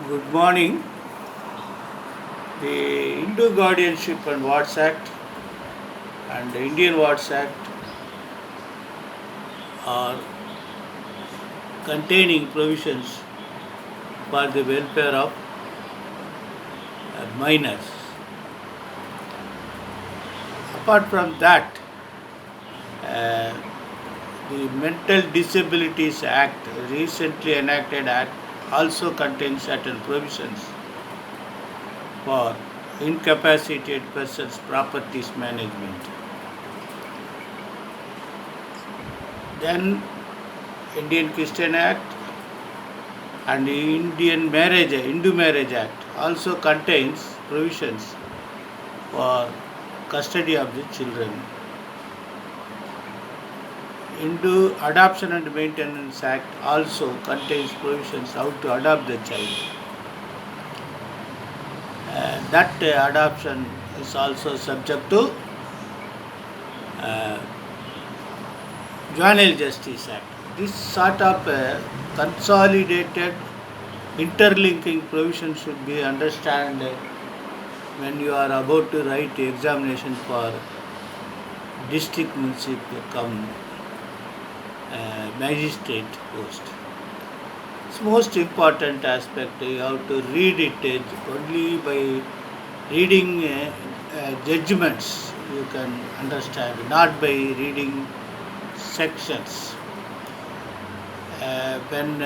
Good morning. The Hindu Guardianship and Wards Act and the Indian Wards Act are containing provisions for the welfare of minors. Apart from that, uh, the Mental Disabilities Act, recently enacted act, also contains certain provisions for incapacitated persons' properties management. Then Indian Christian Act and the Hindu Marriage Act also contains provisions for custody of the children. Hindu Adoption and Maintenance Act also contains provisions how to adopt the child. That adoption is also subject to uh, Juvenile Justice Act. This sort of consolidated interlinking provision should be understood when you are about to write the examination for district municipal come magistrate post. It's most important aspect. You have to read it only by reading judgments. You can understand, not by reading sections. When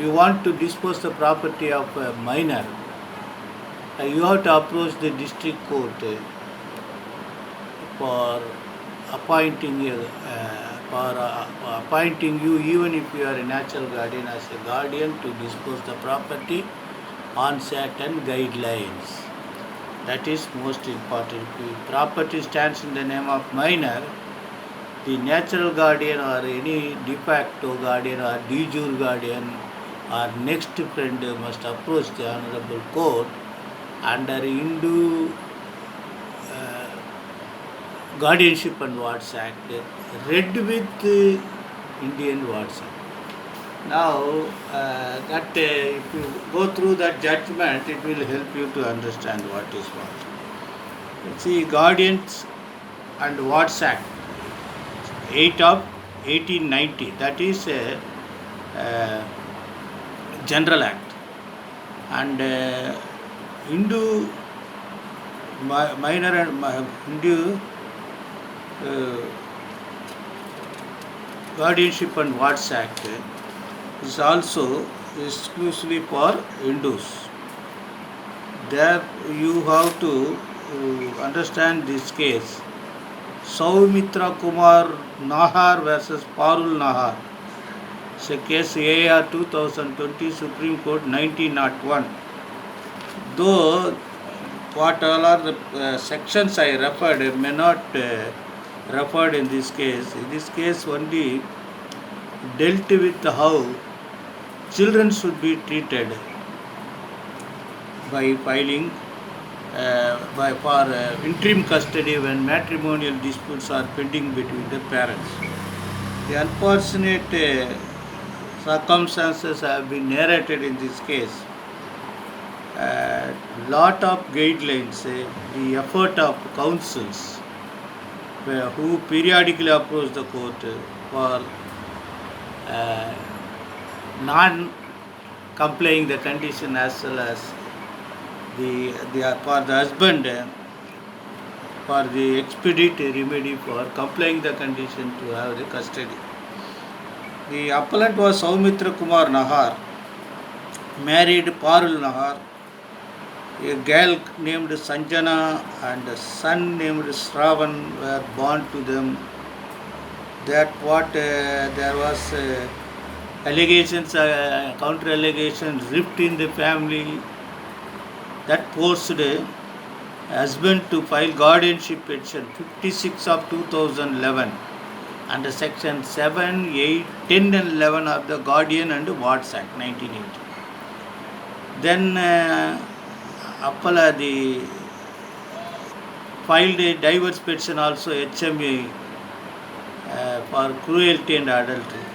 you want to dispose the property of a minor, you have to approach the district court for appointing you, appointing you, even if you are a natural guardian, as a guardian to dispose the property on certain guidelines. That is most important. If property stands in the name of minor, the natural guardian or any de facto guardian or de jure guardian or next friend must approach the honorable court under Hindu Guardianship and Wards Act, read with Indian Wards Act. Now, if you go through that judgment, it will help you to understand what is what. See, Guardians and Wards Act 8 of 1890, that is a general act, and Hindu minor and Hindu Guardianship and Wards Act is also exclusively for Hindus. There you have to understand this case. Soumitra Kumar Nahar versus Parul Nahar. It's a case AR 2020, Supreme Court 1901. Though what all are the sections I referred may not referred in this case. In this case only dealt with how children should be treated by filing for interim custody when matrimonial disputes are pending between the parents. The unfortunate circumstances have been narrated in this case. Lot of guidelines, the effort of councils who periodically approach the court for non-complying the condition, as well as for the husband for the expedite remedy for complying the condition to have the custody. The appellant was Soumitra Kumar Nahar, married Parul Nahar. A girl named Sanjana and a son named Shravan were born to them. That there was allegations, counter allegations, rift in the family that forced husband to file guardianship petition 56 of 2011 under section 7, 8, 10 and 11 of the Guardian and Wards Act 1980. Then Appala filed a divorce petition also, HMA, for cruelty and adultery.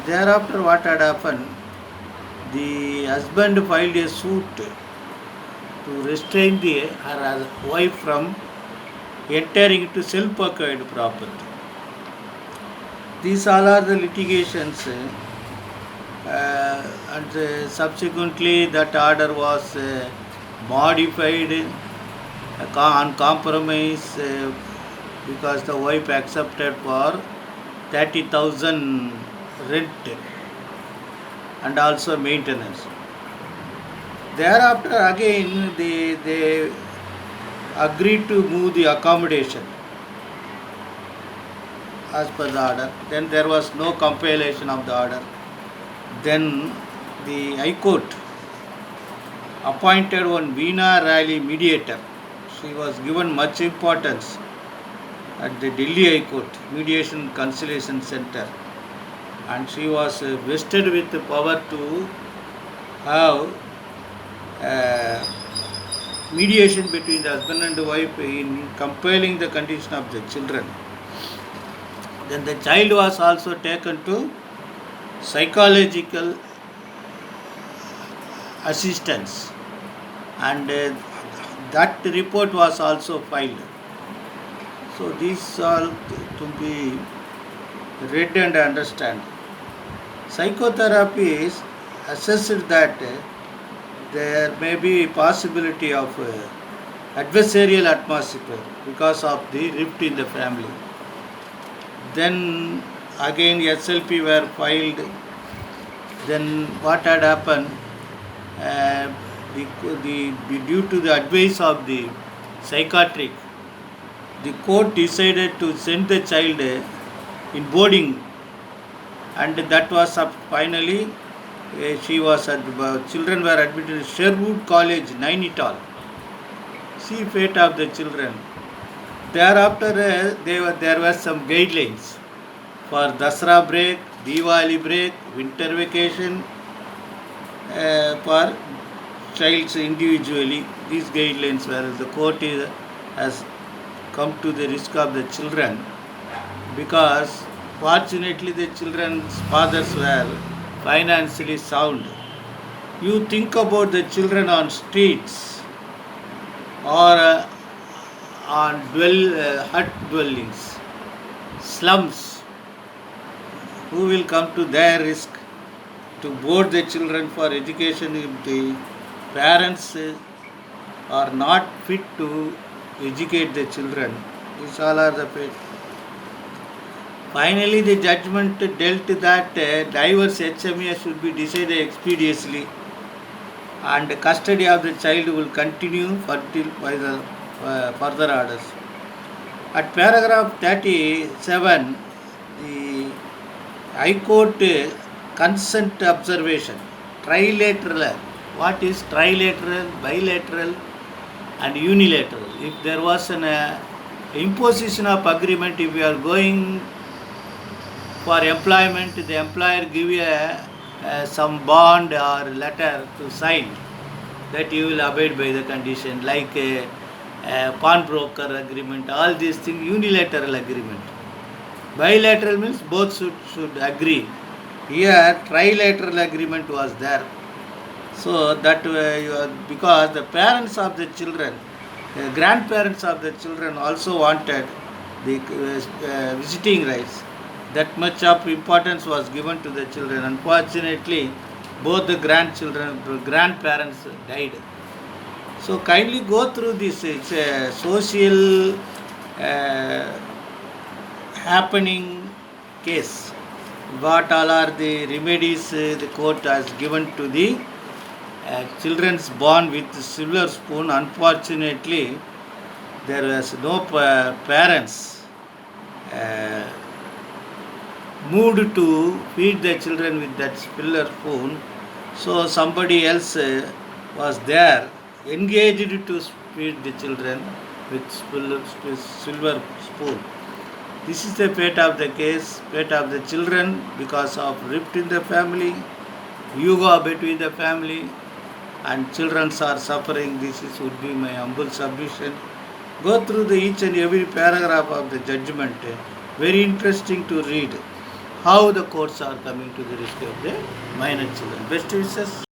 Thereafter, what had happened? The husband filed a suit to restrain her wife from entering into self-acquired property. These all are the litigations, and subsequently that order was modified on compromise, because the wife accepted for 30,000 rent and also maintenance. Thereafter again they agreed to move the accommodation as per the order. Then there was no compilation of the order. Then the High Court appointed one Veena Rally mediator. She was given much importance at the Delhi High Court Mediation Conciliation Center, and she was vested with the power to have mediation between the husband and the wife in compiling the condition of the children. Then the child was also taken to psychological assistance, and that report was also filed. So these all to be read and understand. Psychotherapy is assessed that there may be possibility of adversarial atmosphere because of the rift in the family. Then again SLP were filed. Then what had happened? Due to the advice of the psychiatric, the court decided to send the child in boarding, and that was finally children were admitted to Sherwood College, Nainital. See fate of the children. Thereafter there were some guidelines for Dasra break, Diwali break, winter vacation for childs individually. These guidelines were the court has come to the risk of the children, because fortunately the children's fathers were financially sound. You think about the children on streets or on hut dwellings, slums, who will come to their risk to board the children for education if the parents are not fit to educate the children. These all are the fate. Finally, the judgment dealt that divorce HMA should be decided expeditiously, and custody of the child will continue until by the further orders. At paragraph 37, the High Court consent observation, trilateral. What is trilateral, bilateral and unilateral? If there was an imposition of agreement, if you are going for employment, the employer give you some bond or letter to sign that you will abide by the condition, like a pawnbroker agreement, all these things, unilateral agreement. Bilateral means both should agree. Here trilateral agreement was there. So that because the parents of the children, the grandparents of the children also wanted the visiting rights. That much of importance was given to the children. Unfortunately, both the grandparents died. So kindly go through this. It's a social happening case. What all are the remedies the court has given to the children's born with silver spoon? Unfortunately, there was no parents moved to feed the children with that silver spoon. So somebody else was there, engaged to feed the children with silver spoon. This is the fate of the case, fate of the children because of rift in the family, yuga between the family, and children are suffering. This would be my humble submission. Go through each and every paragraph of the judgment. Very interesting to read. how the courts are coming to the rescue of the minor children. Best wishes.